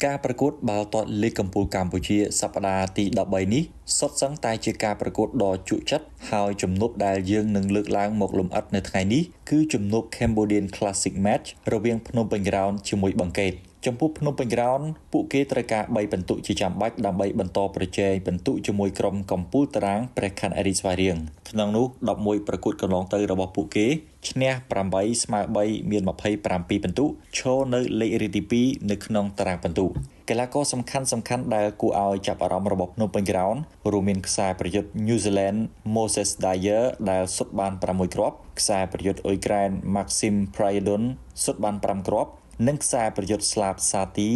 ការប្រកួតបាល់ទាត់លេខកំពូលកម្ពុជាសប្តាហ៍ទី13នេះសុទ្ធសឹងតែជាការប្រកួតដ៏ជក់ចិត្តហើយជំនួបដែលយើងនឹងលើកឡើងមកលម្អិតនៅថ្ងៃនេះគឺជំនួប Cambodian Classic Match រវាងភ្នំពេញ Ground ជាមួយបឹងកេតចំពោះភ្នំពេញ Ground ពួកគេត្រូវការ3ពិន្ទុជាចាំបាច់ដើម្បីបន្តប្រជែងពិន្ទុជាមួយក្រុមកំពូលតារាងព្រះខ័នអេរីស្វាយរៀងក្នុងនោះ11ប្រកួតកន្លងទៅរបស់ពួកគេឈ្នះ8ស្មើ3មាន27ពិន្ទុឈរនៅលេខរៀងទី2នៅក្នុងតារាងពិន្ទុកីឡាករសំខាន់ដែលគួរឲ្យចាប់អារម្មណ៍របស់ភ្នំពេញ Ground រួមមានខ្សែប្រយុទ្ធ New Zealand Moses Dyer ដែលសុទ្ធបាន6គ្រាប់ខ្សែប្រយុទ្ធអ៊ុយក្រែន Maxim Prayedon សុទ្ធបាន5គ្រាប់និងខ្សែប្រយុទ្ធស្លាបសាទី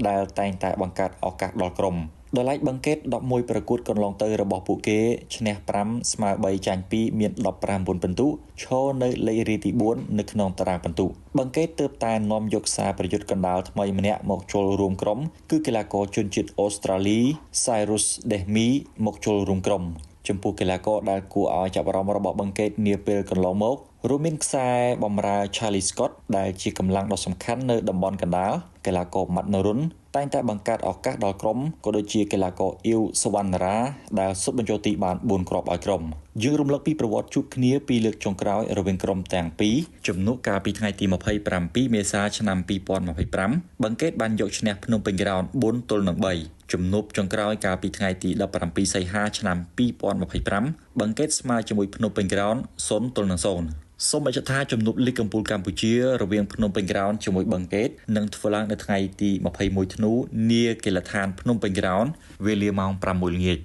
ដែលតែងតែបង្កើតឱកាសដល់ក្រុមដោយឡែកបឹងកេត11ប្រកួតកន្លងទៅរបស់ពួកគេឈ្នះ5ស្មើ3ចាញ់2មាន15ពិន្ទុឈរនៅលេខរៀងទី4នៅក្នុងតារាងពិន្ទុបឹងកេតទើបតែនាំយកខ្សែប្រយុទ្ធកណ្ដាលថ្មីម្នាក់មកចូលរួមក្រុមគឺកីឡាករជនជាតិអូស្ត្រាលី Cyrus Dehmi មកចូលរួមក្រុមចំពោះកីឡាករដែលគួរឲ្យចាប់អារម្មណ៍របស់បឹងកេតនាពេលកន្លងមករួមមានខ្សែបម្រើ Charlie Scott ដែលជាកម្លាំងដ៏សំខាន់នៅតំបន់កណ្ដាលកីឡាករ Mat Norun តែងតែបង្កើតឱកាសដល់ក្រុមក៏ដូចជាកីឡាករ Ew Sawannara ដែលសុទ្ធបញ្ចូលទីបាន4គ្រាប់ឲ្យក្រុមយើងរំលឹកពីប្រវត្តិជួបគ្នាពីលើកចុងក្រោយរវាងក្រុមទាំងពីរជំនួបកាលពីថ្ងៃទី27មេសាឆ្នាំ2025បឹងកេតបានយកឈ្នះភ្នំពេញ Ground 4-3ជំនួបចុងក្រោយកាលពីថ្ងៃទី17សីហាឆ្នាំ2025បឹងកេតស្មើជាមួយភ្នំពេញ Ground 0-0សូមបញ្ជាក់ថាជំនួបលីកកំពូលកម្ពុជារវាងភ្នំពេញ Ground ជាមួយបឹងកេតនឹងធ្វើឡើងនៅថ្ងៃទី21ធ្នូនាកីឡដ្ឋានភ្នំពេញ Ground វេលាម៉ោង6ល្ងាច